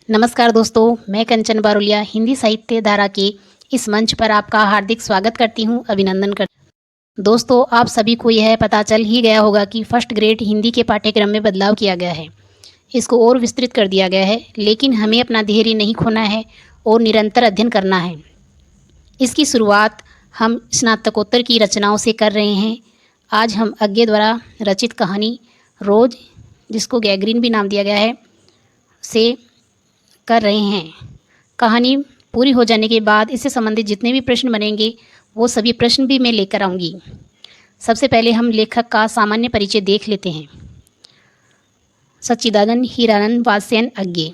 नमस्कार दोस्तों, मैं कंचन बारुलिया हिंदी साहित्य धारा के इस मंच पर आपका हार्दिक स्वागत करती हूं, अभिनंदन करती हूं। दोस्तों, आप सभी को यह पता चल ही गया होगा कि फर्स्ट ग्रेड हिंदी के पाठ्यक्रम में बदलाव किया गया है। इसको और विस्तृत कर दिया गया है, लेकिन हमें अपना धैर्य नहीं खोना है और निरंतर अध्ययन करना है। इसकी शुरुआत हम स्नातकोत्तर की रचनाओं से कर रहे हैं। आज हम अज्ञे द्वारा रचित कहानी रोज, जिसको गैगरीन भी नाम दिया गया है, से कर रहे हैं। कहानी पूरी हो जाने के बाद इससे संबंधित जितने भी प्रश्न बनेंगे वो सभी प्रश्न भी मैं लेकर आऊँगी। सबसे पहले हम लेखक का सामान्य परिचय देख लेते हैं। सच्चिदानंद हीरानंद वात्स्ययन अज्ञे।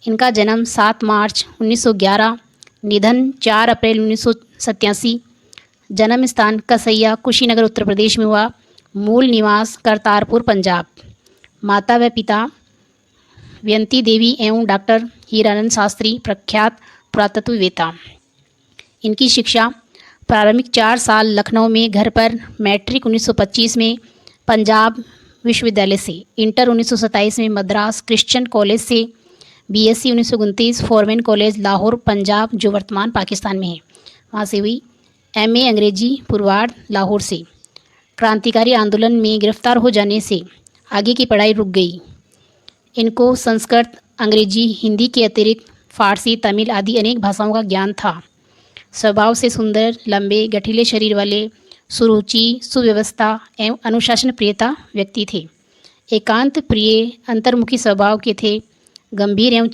इनका जन्म 7 मार्च 1911, निधन 4 अप्रैल 1987। जन्म स्थान कसैया, कुशीनगर, उत्तर प्रदेश में हुआ। मूल निवास करतारपुर, पंजाब। माता व पिता व्यंती देवी एवं डॉक्टर हीरानंद शास्त्री, प्रख्यात पुरातत्ववेत्ता। इनकी शिक्षा प्रारंभिक 4 साल लखनऊ में घर पर, मैट्रिक 1925 में पंजाब विश्वविद्यालय से, इंटर 1927 में मद्रास क्रिश्चियन कॉलेज से, BSc 1929 Forman college Lahore, Punjab, जो वर्तमान पाकिस्तान में है, वहाँ से हुई। एमए अंग्रेजी पुरवाड़, लाहौर से। क्रांतिकारी आंदोलन में गिरफ्तार हो जाने से आगे की पढ़ाई रुक गई। इनको संस्कृत, अंग्रेजी, हिंदी के अतिरिक्त फारसी, तमिल आदि अनेक भाषाओं का ज्ञान था। स्वभाव से सुंदर, लंबे, गठीले शरीर वाले, सुरुचि, सुव्यवस्था एवं अनुशासन प्रियता व्यक्ति थे। एकांत प्रिय, अंतर्मुखी स्वभाव के थे। गंभीर एवं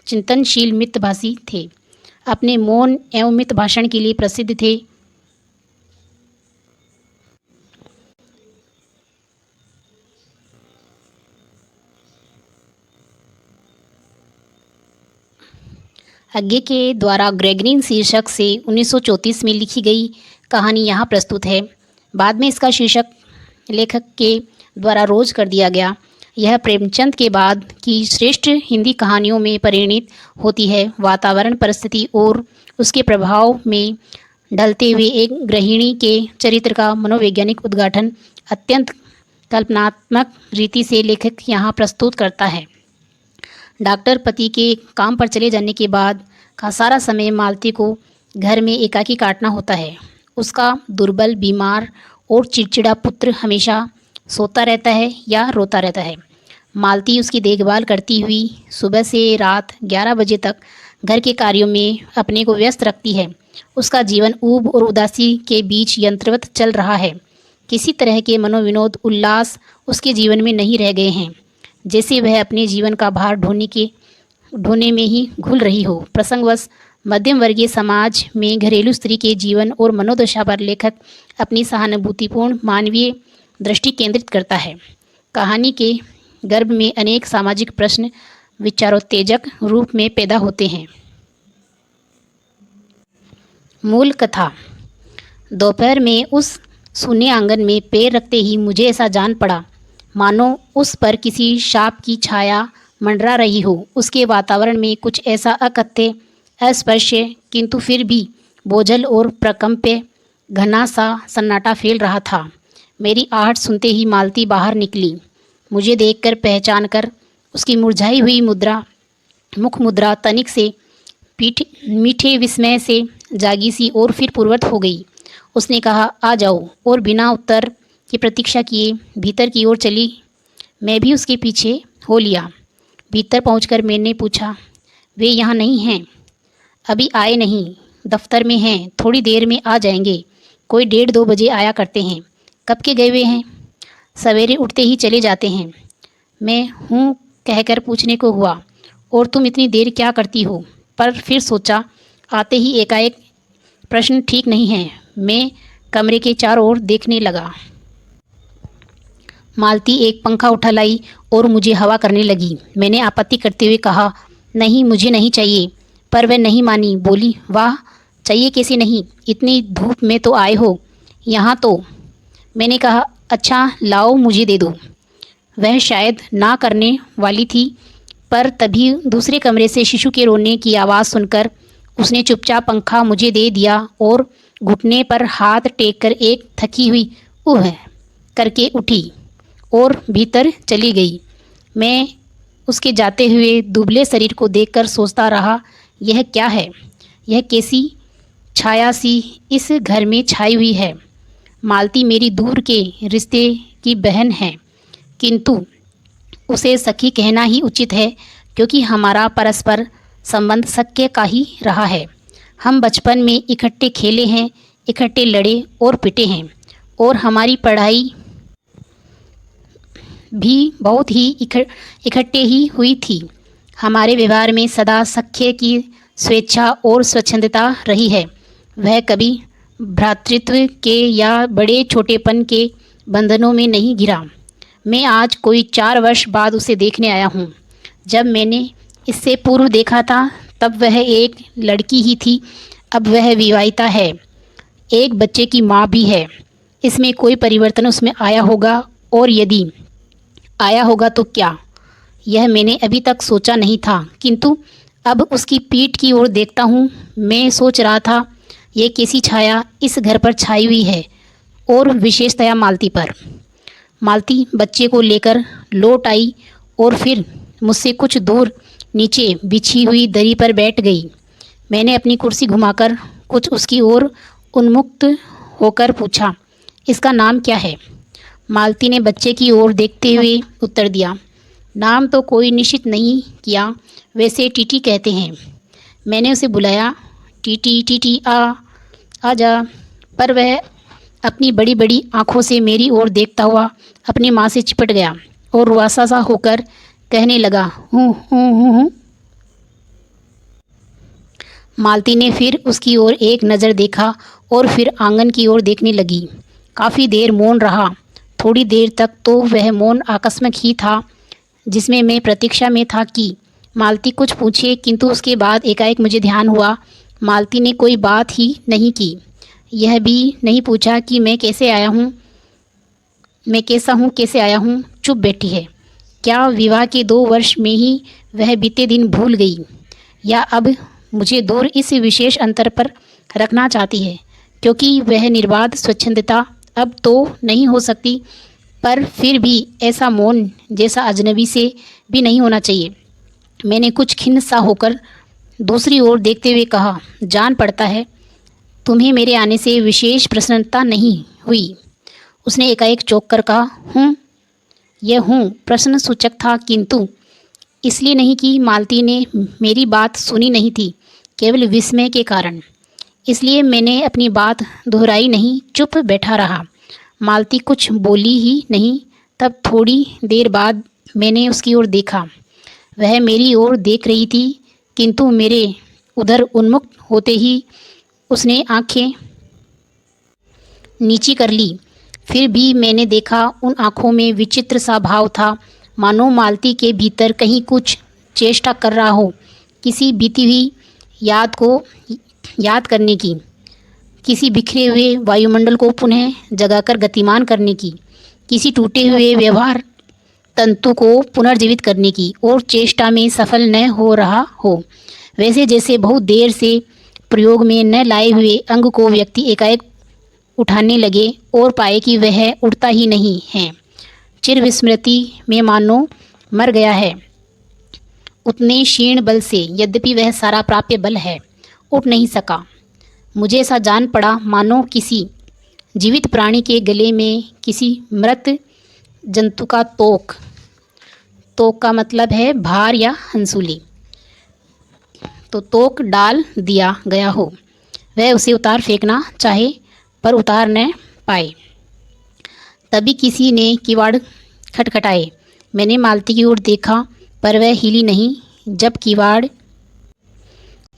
चिंतनशील मितभाषी थे। अपने मौन एवं मित भाषण के लिए प्रसिद्ध थे। अज्ञे के द्वारा ग्रेगरीन शीर्षक से 1934 में लिखी गई कहानी यहाँ प्रस्तुत है। बाद में इसका शीर्षक लेखक के द्वारा रोज कर दिया गया। यह प्रेमचंद के बाद की श्रेष्ठ हिंदी कहानियों में परिणित होती है। वातावरण, परिस्थिति और उसके प्रभाव में ढलते हुए एक गृहिणी के चरित्र का मनोवैज्ञानिक उद्घाटन अत्यंत कल्पनात्मक रीति से लेखक यहाँ प्रस्तुत करता है। डॉक्टर पति के काम पर चले जाने के बाद का सारा समय मालती को घर में एकाकी काटना होता है। उसका दुर्बल, बीमार और चिड़चिड़ा पुत्र हमेशा सोता रहता है या रोता रहता है। मालती उसकी देखभाल करती हुई सुबह से रात 11 बजे तक घर के कार्यों में अपने को व्यस्त रखती है। उसका जीवन ऊब और उदासी के बीच यंत्रवत चल रहा है। किसी तरह के मनोविनोद, उल्लास उसके जीवन में नहीं रह गए हैं, जैसे वह अपने जीवन का भार ढोने में ही घुल रही हो। प्रसंगवश मध्यम वर्गीय समाज में घरेलू स्त्री के जीवन और मनोदशा पर लेखक अपनी सहानुभूतिपूर्ण मानवीय दृष्टि केंद्रित करता है। कहानी के गर्भ में अनेक सामाजिक प्रश्न विचारोत्तेजक रूप में पैदा होते हैं। मूल कथा। दोपहर में उस सूने आंगन में पैर रखते ही मुझे ऐसा जान पड़ा मानो उस पर किसी शाप की छाया मंडरा रही हो। उसके वातावरण में कुछ ऐसा अकथ्य, अस्पर्श्य, किंतु फिर भी बोझल और प्रकंप्य घना सा सन्नाटा फैल रहा था। मेरी आहट सुनते ही मालती बाहर निकली। मुझे देखकर, पहचान कर उसकी मुरझाई हुई मुख मुद्रा तनिक से मीठे विस्मय से जागी सी और फिर पूर्ववत हो गई। उसने कहा, आ जाओ, और बिना उत्तर की प्रतीक्षा किए भीतर की ओर चली। मैं भी उसके पीछे हो लिया। भीतर पहुंचकर मैंने पूछा, वे यहाँ नहीं हैं? अभी आए नहीं, दफ्तर में हैं, थोड़ी देर में आ जाएंगे। कोई 1:30-2 बजे आया करते हैं। कब के गए हुए हैं? सवेरे उठते ही चले जाते हैं। मैं हूँ कहकर पूछने को हुआ, और तुम इतनी देर क्या करती हो? पर फिर सोचा, आते ही एकाएक प्रश्न ठीक नहीं है। मैं कमरे के चारों ओर देखने लगा। मालती एक पंखा उठा लाई और मुझे हवा करने लगी। मैंने आपत्ति करते हुए कहा, नहीं, मुझे नहीं चाहिए। पर वह नहीं मानी। बोली, वाह, चाहिए कैसे नहीं? इतनी धूप में तो आए हो यहाँ तो। मैंने कहा, अच्छा लाओ, मुझे दे दो। वह शायद ना करने वाली थी, पर तभी दूसरे कमरे से शिशु के रोने की आवाज़ सुनकर उसने चुपचाप पंखा मुझे दे दिया और घुटने पर हाथ टेक कर एक थकी हुई उह करके उठी और भीतर चली गई। मैं उसके जाते हुए दुबले शरीर को देखकर सोचता रहा, यह क्या है? यह कैसी छाया सी इस घर में छाई हुई है? मालती मेरी दूर के रिश्ते की बहन है, किंतु उसे सखी कहना ही उचित है, क्योंकि हमारा परस्पर संबंध सख्य का ही रहा है। हम बचपन में इकट्ठे खेले हैं, इकट्ठे लड़े और पिटे हैं, और हमारी पढ़ाई भी बहुत ही इकट्ठे ही हुई थी। हमारे व्यवहार में सदा सख्य की स्वेच्छा और स्वच्छंदता रही है। वह कभी भ्रातृत्व के या बड़े छोटेपन के बंधनों में नहीं घिरा। मैं आज कोई 4 वर्ष बाद उसे देखने आया हूँ। जब मैंने इससे पूर्व देखा था तब वह एक लड़की ही थी, अब वह विवाहिता है, एक बच्चे की माँ भी है। इसमें कोई परिवर्तन उसमें आया होगा, और यदि आया होगा तो क्या? यह मैंने अभी तक सोचा नहीं था, किंतु अब उसकी पीठ की ओर देखता हूँ। मैं सोच रहा था, ये कैसी छाया इस घर पर छाई हुई है, और विशेषतया मालती पर। मालती बच्चे को लेकर लौट आई और फिर मुझसे कुछ दूर नीचे बिछी हुई दरी पर बैठ गई। मैंने अपनी कुर्सी घुमाकर कुछ उसकी ओर उन्मुक्त होकर पूछा, इसका नाम क्या है? मालती ने बच्चे की ओर देखते हुए उत्तर दिया, नाम तो कोई निश्चित नहीं किया, वैसे टीटी कहते हैं। मैंने उसे बुलाया, टीटी टीटी आ जा, पर वह अपनी बड़ी बड़ी आँखों से मेरी ओर देखता हुआ अपनी माँ से चिपट गया और रुआसा सा होकर कहने लगा, हूँ। मालती ने फिर उसकी ओर एक नज़र देखा और फिर आंगन की ओर देखने लगी। काफ़ी देर मौन रहा। थोड़ी देर तक तो वह मौन आकस्मिक ही था, जिसमें मैं प्रतीक्षा में था कि मालती कुछ पूछे, किंतु उसके बाद एकाएक मुझे ध्यान हुआ, मालती ने कोई बात ही नहीं की। यह भी नहीं पूछा कि मैं कैसे आया हूँ, मैं कैसा हूँ, कैसे आया हूँ। चुप बैठी है। क्या विवाह के 2 वर्ष में ही वह बीते दिन भूल गई, या अब मुझे दूर इस विशेष अंतर पर रखना चाहती है? क्योंकि वह निर्बाध स्वच्छंदता अब तो नहीं हो सकती, पर फिर भी ऐसा मौन जैसा अजनबी से भी नहीं होना चाहिए। मैंने कुछ खिन्न सा होकर दूसरी ओर देखते हुए कहा, जान पड़ता है तुम्हें मेरे आने से विशेष प्रसन्नता नहीं हुई। उसने एकाएक चौंक कर कहा, हूँ। यह हूँ प्रश्न सूचक था, किंतु इसलिए नहीं कि मालती ने मेरी बात सुनी नहीं थी, केवल विस्मय के कारण। इसलिए मैंने अपनी बात दोहराई नहीं, चुप बैठा रहा। मालती कुछ बोली ही नहीं। तब थोड़ी देर बाद मैंने उसकी ओर देखा। वह मेरी ओर देख रही थी, किंतु मेरे उधर उन्मुख होते ही उसने आंखें नीची कर ली। फिर भी मैंने देखा, उन आँखों में विचित्र सा भाव था, मानो मालती के भीतर कहीं कुछ चेष्टा कर रहा हो, किसी बीती हुई याद को याद करने की, किसी बिखरे हुए वायुमंडल को पुनः जगाकर गतिमान करने की, किसी टूटे हुए व्यवहार तंतु को पुनर्जीवित करने की, और चेष्टा में सफल न हो रहा हो। वैसे जैसे बहुत देर से प्रयोग में न लाए हुए अंग को व्यक्ति एकाएक उठाने लगे और पाए कि वह उठता ही नहीं है। चिर विस्मृति में मानो मर गया है, उतने क्षीण बल से, यद्यपि वह सारा प्राप्य बल है, उठ नहीं सका। मुझे ऐसा जान पड़ा मानो किसी जीवित प्राणी के गले में किसी मृत जंतु का तोक का मतलब है भार या हंसुली, तो तोक डाल दिया गया हो। वह उसे उतार फेंकना चाहे पर उतार न पाए। तभी किसी ने किवाड़ खटखटाए। मैंने मालती की ओर देखा, पर वह हिली नहीं। जब किवाड़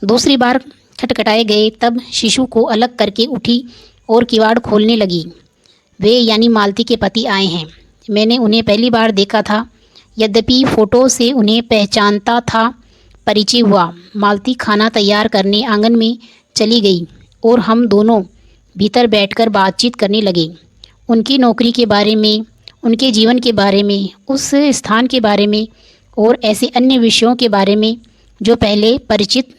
दूसरी बार खटखटाए गए तब शिशु को अलग करके उठी और किवाड़ खोलने लगी। वे यानी मालती के पति आए हैं। मैंने उन्हें पहली बार देखा था, यद्यपि फ़ोटो से उन्हें पहचानता था। परिचय हुआ। मालती खाना तैयार करने आंगन में चली गई और हम दोनों भीतर बैठकर बातचीत करने लगे। उनकी नौकरी के बारे में, उनके जीवन के बारे में, उस स्थान के बारे में और ऐसे अन्य विषयों के बारे में जो पहले परिचित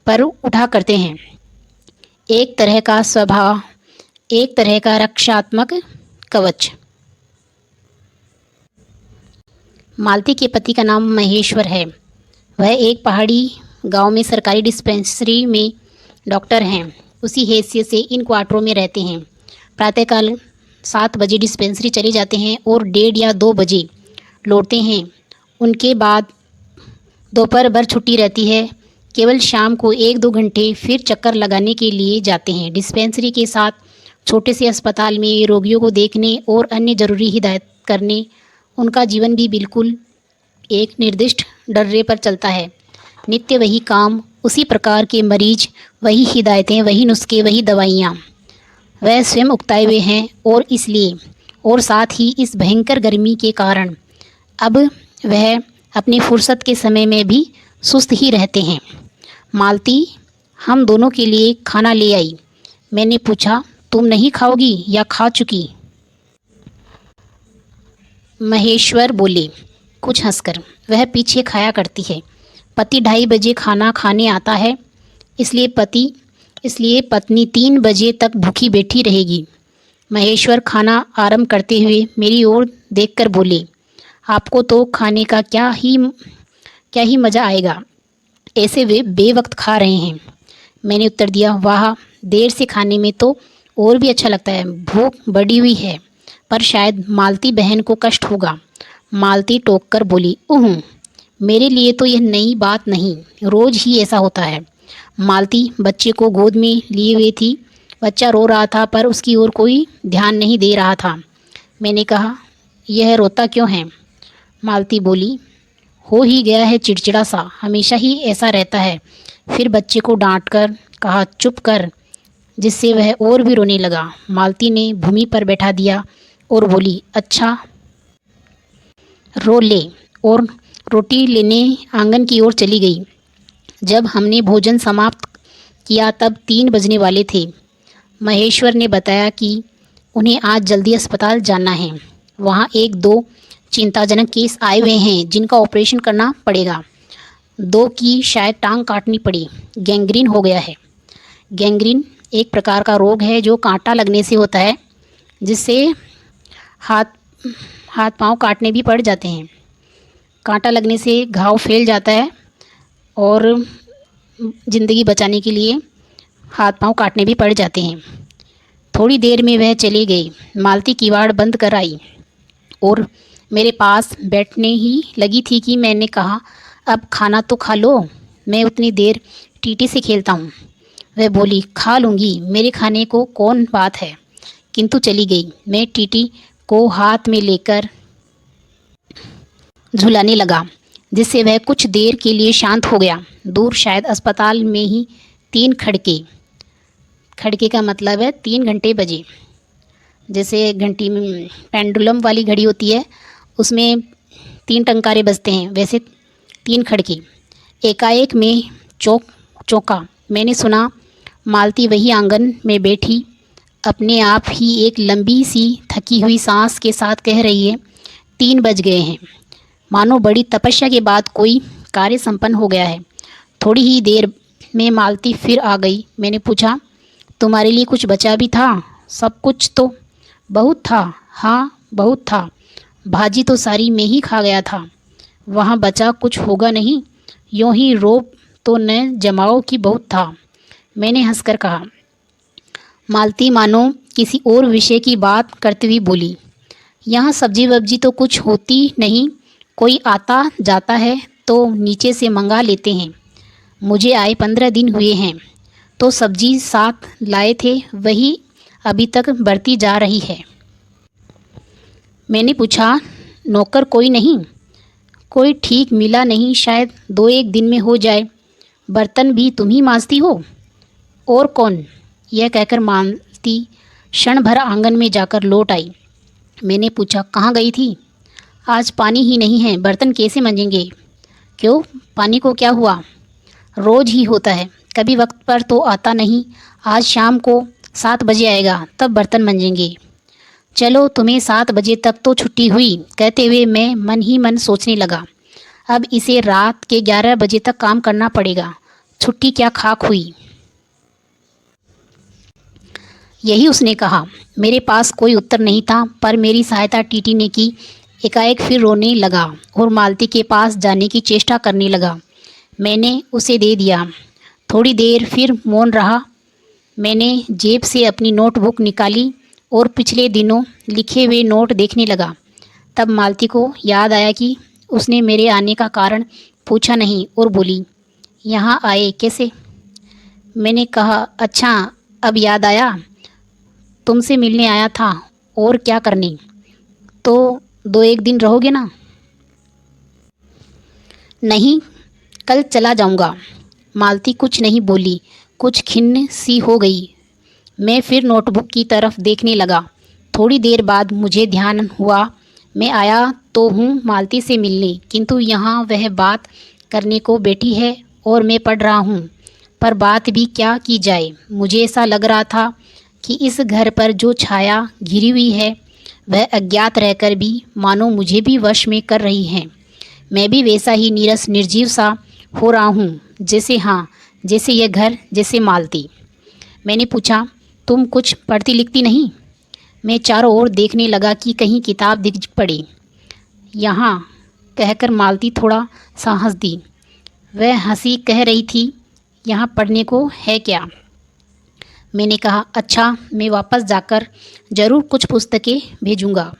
पर उठा करते हैं। एक तरह का स्वभाव, एक तरह का रक्षात्मक कवच। मालती के पति का नाम महेश्वर है। वह एक पहाड़ी गांव में सरकारी डिस्पेंसरी में डॉक्टर हैं। उसी हैसियत से इन क्वार्टरों में रहते हैं। प्रातःकाल 7 बजे डिस्पेंसरी चले जाते हैं और 1:30 या 2 बजे लौटते हैं। उनके बाद दोपहर भर छुट्टी रहती है। केवल शाम को 1-2 घंटे फिर चक्कर लगाने के लिए जाते हैं। डिस्पेंसरी के साथ छोटे से अस्पताल में रोगियों को देखने और अन्य ज़रूरी हिदायत करने उनका जीवन भी बिल्कुल एक निर्दिष्ट डर्रे पर चलता है। नित्य वही काम, उसी प्रकार के मरीज, वही हिदायतें, वही नुस्खे, वही दवाइयाँ। वह स्वयं उकताए हुए हैं और इसलिए और साथ ही इस भयंकर गर्मी के कारण अब वह अपनी फुर्सत के समय में भी सुस्त ही रहते हैं। मालती हम दोनों के लिए खाना ले आई। मैंने पूछा, तुम नहीं खाओगी या खा चुकी? महेश्वर बोले कुछ हंसकर, वह पीछे खाया करती है। पति 2:30 बजे खाना खाने आता है, इसलिए पत्नी 3 बजे तक भूखी बैठी रहेगी। महेश्वर खाना आरंभ करते हुए मेरी ओर देखकर बोले, आपको तो खाने का क्या ही मज़ा आएगा, ऐसे वे बेवक्त खा रहे हैं। मैंने उत्तर दिया, वाह, देर से खाने में तो और भी अच्छा लगता है। भूख बढ़ी हुई है, पर शायद मालती बहन को कष्ट होगा। मालती टोक कर बोली, मेरे लिए तो यह नई बात नहीं, रोज़ ही ऐसा होता है। मालती बच्चे को गोद में लिए हुए थी। बच्चा रो रहा था पर उसकी ओर कोई ध्यान नहीं दे रहा था। मैंने कहा, यह रोता क्यों है? मालती बोली, हो ही गया है चिड़चिड़ा सा, हमेशा ही ऐसा रहता है। फिर बच्चे को डांट कर कहा, चुप कर, जिससे वह और भी रोने लगा। मालती ने भूमि पर बैठा दिया और बोली, अच्छा रो ले, और रोटी लेने आंगन की ओर चली गई। जब हमने भोजन समाप्त किया तब 3 बजने वाले थे। महेश्वर ने बताया कि उन्हें आज जल्दी अस्पताल जाना है। वहाँ 1-2 चिंताजनक केस आए हुए हैं जिनका ऑपरेशन करना पड़ेगा। 2 की शायद टांग काटनी पड़ी, गैंग्रीन हो गया है। गैंग्रीन एक प्रकार का रोग है जो कांटा लगने से होता है, जिससे हाथ पांव काटने भी पड़ जाते हैं। कांटा लगने से घाव फैल जाता है और ज़िंदगी बचाने के लिए हाथ पांव काटने भी पड़ जाते हैं। थोड़ी देर में वह चली गई। मालती किवाड़ बंद कर आई और मेरे पास बैठने ही लगी थी कि मैंने कहा, अब खाना तो खा लो, मैं उतनी देर टीटी से खेलता हूँ। वह बोली, खा लूँगी, मेरे खाने को कौन बात है, किंतु चली गई। मैं टीटी को हाथ में लेकर झुलाने लगा, जिससे वह कुछ देर के लिए शांत हो गया। दूर शायद अस्पताल में ही 3 खड़के का मतलब है 3 घंटे बजे। जैसे घंटी में पेंडुलम वाली घड़ी होती है, उसमें 3 टंकारे बजते हैं, वैसे 3 खड़के। एकाएक में चौंका। मैंने सुना मालती वही आंगन में बैठी अपने आप ही एक लंबी सी थकी हुई सांस के साथ कह रही है, 3 बज गए हैं। मानो बड़ी तपस्या के बाद कोई कार्य संपन्न हो गया है। थोड़ी ही देर में मालती फिर आ गई। मैंने पूछा, तुम्हारे लिए कुछ बचा भी था? सब कुछ तो बहुत था। हाँ, बहुत था। भाजी तो सारी मैं ही खा गया था। वहाँ बचा कुछ होगा नहीं, यूँ ही रोब तो न जमाओ कि बहुत था। मैंने हंसकर कहा। मालती मानो किसी और विषय की बात करते हुए बोली, यहाँ सब्जी वब्जी तो कुछ होती नहीं, कोई आता जाता है तो नीचे से मंगा लेते हैं। मुझे आए 15 दिन हुए हैं, तो सब्जी साथ लाए थे, वही अभी तक बढ़ती जा रही है। मैंने पूछा, नौकर कोई नहीं? कोई ठीक मिला नहीं, शायद 2-1 दिन में हो जाए। बर्तन भी तुम ही मांजती हो? और कौन? यह कहकर मालती क्षण भर आंगन में जाकर लौट आई। मैंने पूछा, कहाँ गई थी? आज पानी ही नहीं है, बर्तन कैसे मांजेंगे? क्यों, पानी को क्या हुआ? रोज़ ही होता है, कभी वक्त पर तो आता नहीं। आज शाम को 7 बजे आएगा, तब बर्तन मांजेंगे। चलो, तुम्हें 7 बजे तक तो छुट्टी हुई, कहते हुए मैं मन ही मन सोचने लगा, अब इसे रात के 11 बजे तक काम करना पड़ेगा। छुट्टी क्या खाक हुई। यही उसने कहा। मेरे पास कोई उत्तर नहीं था, पर मेरी सहायता टीटी ने की। एकाएक फिर रोने लगा और मालती के पास जाने की चेष्टा करने लगा। मैंने उसे दे दिया। थोड़ी देर फिर मौन रहा। मैंने जेब से अपनी नोटबुक निकाली और पिछले दिनों लिखे हुए नोट देखने लगा। तब मालती को याद आया कि उसने मेरे आने का कारण पूछा नहीं और बोली, यहाँ आए कैसे? मैंने कहा, अच्छा अब याद आया, तुमसे मिलने आया था। और क्या करने? तो 2-1 दिन रहोगे ना? नहीं, कल चला जाऊंगा। मालती कुछ नहीं बोली, कुछ खिन्न सी हो गई। मैं फिर नोटबुक की तरफ देखने लगा। थोड़ी देर बाद मुझे ध्यान हुआ, मैं आया तो हूँ मालती से मिलने, किंतु यहाँ वह बात करने को बैठी है और मैं पढ़ रहा हूँ। पर बात भी क्या की जाए? मुझे ऐसा लग रहा था कि इस घर पर जो छाया घिरी हुई है वह अज्ञात रहकर भी मानो मुझे भी वश में कर रही है। मैं भी वैसा ही नीरस निर्जीव सा हो रहा हूँ, जैसे यह घर, जैसे मालती। मैंने पूछा, तुम कुछ पढ़ती लिखती नहीं? मैं चारों ओर देखने लगा कि कहीं किताब दिख पड़े। यहाँ कहकर मालती थोड़ा सा हंस दी। वह हंसी कह रही थी, यहाँ पढ़ने को है क्या? मैंने कहा, अच्छा मैं वापस जाकर ज़रूर कुछ पुस्तकें भेजूँगा।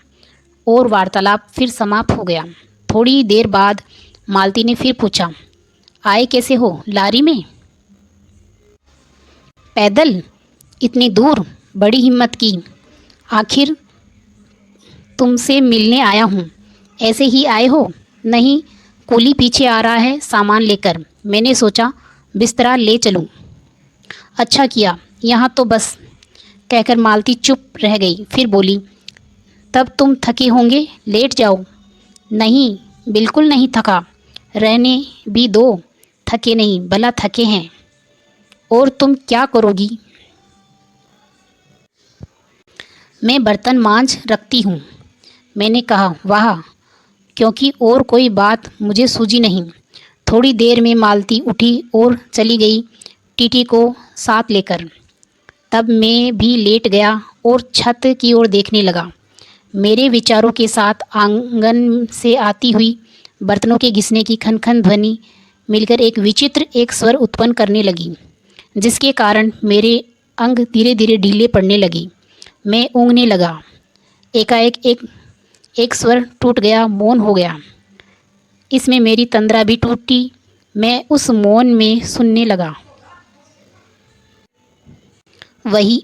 और वार्तालाप फिर समाप्त हो गया। थोड़ी देर बाद मालती ने फिर पूछा, आए कैसे हो? लारी में? पैदल? इतनी दूर? बड़ी हिम्मत की। आखिर तुमसे मिलने आया हूँ। ऐसे ही आए हो? नहीं, कुली पीछे आ रहा है सामान लेकर। मैंने सोचा बिस्तरा ले चलूँ। अच्छा किया, यहाँ तो बस। कहकर मालती चुप रह गई। फिर बोली, तब तुम थके होंगे, लेट जाओ। नहीं, बिल्कुल नहीं थका। रहने भी दो। थके नहीं, भला थके हैं। और तुम क्या करोगी? मैं बर्तन मांझ रखती हूँ। मैंने कहा, वाह, क्योंकि और कोई बात मुझे सूझी नहीं। थोड़ी देर में मालती उठी और चली गई, टीटी को साथ लेकर। तब मैं भी लेट गया और छत की ओर देखने लगा। मेरे विचारों के साथ आंगन से आती हुई बर्तनों के घिसने की खनखन ध्वनि मिलकर एक स्वर उत्पन्न करने लगी, जिसके कारण मेरे अंग धीरे धीरे ढीले पड़ने लगे। मैं ऊँघने लगा। एकाएक एक स्वर टूट गया, मौन हो गया। इसमें मेरी तंद्रा भी टूटी। मैं उस मौन में सुनने लगा। वही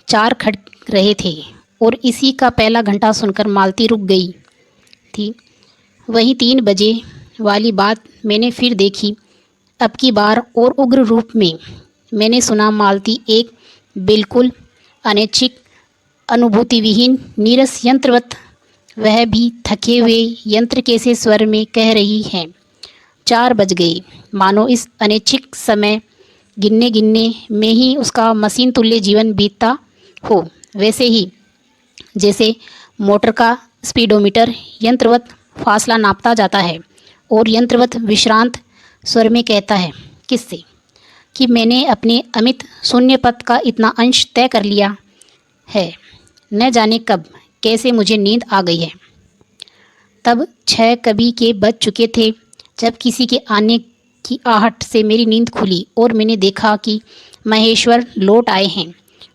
4 खटक रहे थे और इसी का पहला घंटा सुनकर मालती रुक गई थी। वही 3 बजे वाली बात मैंने फिर देखी, अब की बार और उग्र रूप में। मैंने सुना मालती एक बिल्कुल अनैच्छिक, अनुभूति विहीन, नीरस यंत्रवत, वह भी थके हुए यंत्र के से स्वर में कह रही है। 4 बज गए, मानो इस अनैच्छिक समय गिनने गिनने में ही उसका मशीन तुल्य जीवन बीतता हो। वैसे ही जैसे मोटर का स्पीडोमीटर यंत्रवत फासला नापता जाता है और यंत्रवत विश्रांत स्वर में कहता है, किससे? कि मैंने अपने अमित शून्य पथ का इतना अंश तय कर लिया है। न जाने कब कैसे मुझे नींद आ गई है। तब 6 कभी के बज चुके थे जब किसी के आने की आहट से मेरी नींद खुली और मैंने देखा कि महेश्वर लौट आए हैं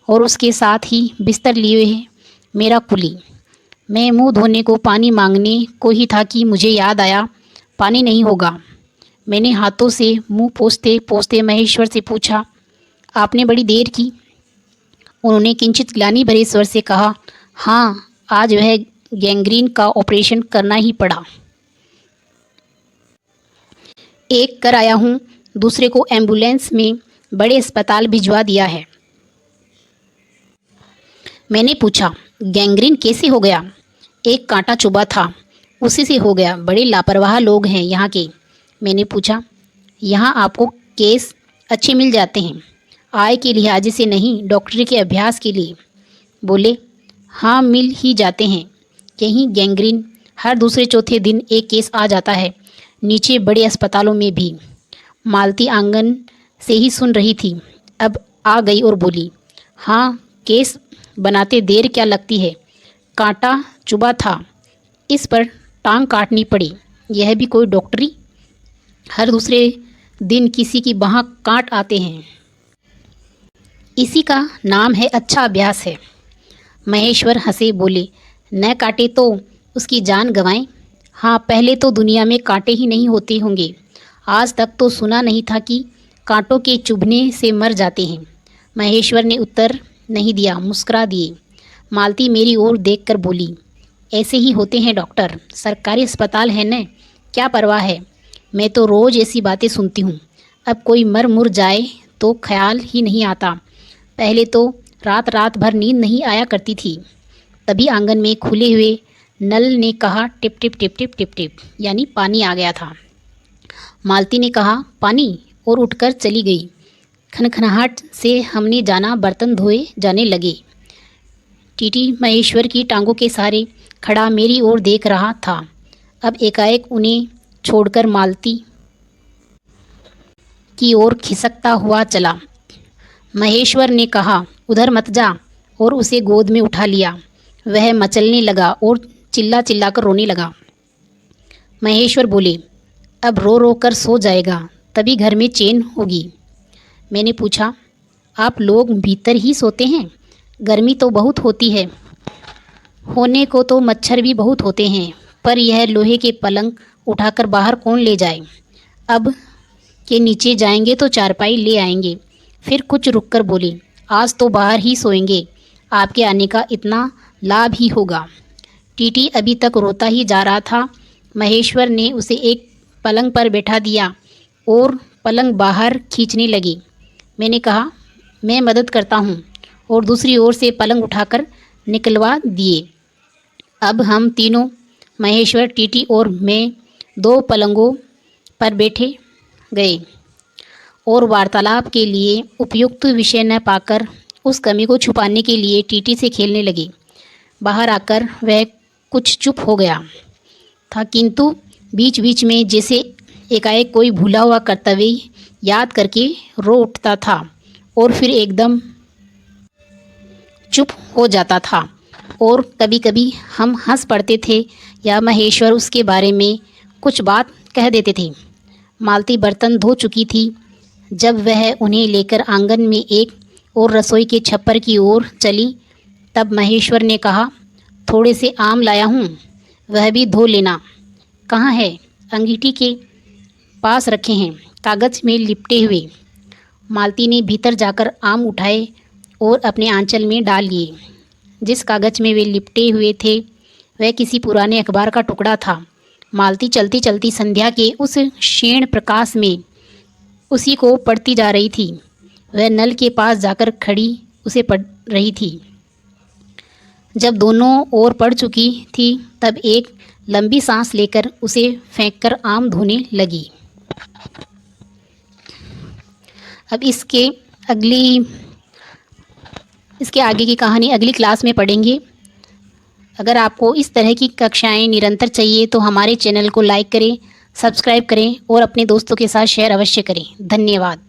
और उसके साथ ही बिस्तर लिए हैं मेरा कुली। मैं मुंह धोने को पानी मांगने को ही था कि मुझे याद आया, पानी नहीं होगा। मैंने हाथों से मुंह पोंछते पोंछते महेश्वर से पूछा, आपने बड़ी देर की? उन्होंने किंचित ग्लानि भरे स्वर से कहा, हाँ, आज वह गैंग्रीन का ऑपरेशन करना ही पड़ा। एक कर आया हूँ, दूसरे को एम्बुलेंस में बड़े अस्पताल भिजवा दिया है। मैंने पूछा, गैंग्रीन कैसे हो गया? एक कांटा चुभा था, उसी से हो गया। बड़े लापरवाह लोग हैं यहाँ के। मैंने पूछा, यहाँ आपको केस अच्छे मिल जाते हैं? आय के लिहाजे से नहीं, डॉक्टरी के अभ्यास के लिए। बोले, हाँ मिल ही जाते हैं। यहीं गैंग्रीन हर दूसरे चौथे दिन एक केस आ जाता है, नीचे बड़े अस्पतालों में भी। मालती आंगन से ही सुन रही थी, अब आ गई और बोली, हाँ केस बनाते देर क्या लगती है, कांटा चुभा था, इस पर टांग काटनी पड़ी। यह भी कोई डॉक्टरी? हर दूसरे दिन किसी की बाँह काट आते हैं। इसी का नाम है अच्छा अभ्यास है। महेश्वर हंसे बोले, न काटे तो उसकी जान गंवाएं। हाँ, पहले तो दुनिया में कांटे ही नहीं होते होंगे। आज तक तो सुना नहीं था कि कांटों के चुभने से मर जाते हैं। महेश्वर ने उत्तर नहीं दिया, मुस्कुरा दिए। मालती मेरी ओर देखकर बोली, ऐसे ही होते हैं डॉक्टर, सरकारी अस्पताल है न, क्या परवाह है। मैं तो रोज़ ऐसी बातें सुनती हूँ। अब कोई मर मुर जाए तो ख्याल ही नहीं आता। पहले तो रात रात भर नींद नहीं आया करती थी। तभी आंगन में खुले हुए नल ने कहा tip tip tip tip tip tip, यानी पानी आ गया था। मालती ने कहा पानी और उठकर चली गई। खनखनाहट से हमने जाना बर्तन धोए जाने लगे। टीटी महेश्वर की टांगों के सहारे खड़ा मेरी ओर देख रहा था। अब एकाएक उन्हें छोड़कर मालती की ओर खिसकता हुआ चला। महेश्वर ने कहा उधर मत जा, और उसे गोद में उठा लिया। वह मचलने लगा और चिल्ला चिल्ला कर रोने लगा। महेश्वर बोले, अब रो रो कर सो जाएगा, तभी घर में चैन होगी। मैंने पूछा, आप लोग भीतर ही सोते हैं? गर्मी तो बहुत होती है। होने को तो मच्छर भी बहुत होते हैं, पर यह लोहे के पलंग उठाकर बाहर कौन ले जाए। अब के नीचे जाएंगे तो चारपाई ले आएंगे। फिर कुछ रुककर बोले, आज तो बाहर ही सोएंगे, आपके आने का इतना लाभ ही होगा। टीटी अभी तक रोता ही जा रहा था। महेश्वर ने उसे एक पलंग पर बैठा दिया और पलंग बाहर खींचने लगी। मैंने कहा, मैं मदद करता हूँ, और दूसरी ओर से पलंग उठाकर निकलवा दिए। अब हम तीनों, महेश्वर, टीटी और मैं, दो पलंगों पर बैठे गए और वार्तालाप के लिए उपयुक्त विषय न पाकर उस कमी को छुपाने के लिए टीटी से खेलने लगे। बाहर आकर वह कुछ चुप हो गया था, किंतु बीच बीच में जैसे एकाएक कोई भूला हुआ कर्तव्य याद करके रो उठता था और फिर एकदम चुप हो जाता था। और कभी कभी हम हंस पड़ते थे या महेश्वर उसके बारे में कुछ बात कह देते थे। मालती बर्तन धो चुकी थी। जब वह उन्हें लेकर आंगन में एक और रसोई के छप्पर की ओर चली, तब महेश्वर ने कहा, थोड़े से आम लाया हूँ, वह भी धो लेना। कहाँ है? अंगीठी के पास रखे हैं, कागज़ में लिपटे हुए। मालती ने भीतर जाकर आम उठाए और अपने आंचल में डाल लिए। जिस कागज़ में वे लिपटे हुए थे वह किसी पुराने अखबार का टुकड़ा था। मालती चलती चलती संध्या के उस क्षीण प्रकाश में उसी को पढ़ती जा रही थी। वह नल के पास जाकर खड़ी उसे पढ़ रही थी। जब दोनों ओर पढ़ चुकी थी तब एक लंबी सांस लेकर उसे फेंककर आम धोने लगी। अब इसके आगे की कहानी अगली क्लास में पढ़ेंगे। अगर आपको इस तरह की कक्षाएं निरंतर चाहिए तो हमारे चैनल को लाइक करें, सब्सक्राइब करें और अपने दोस्तों के साथ शेयर अवश्य करें। धन्यवाद।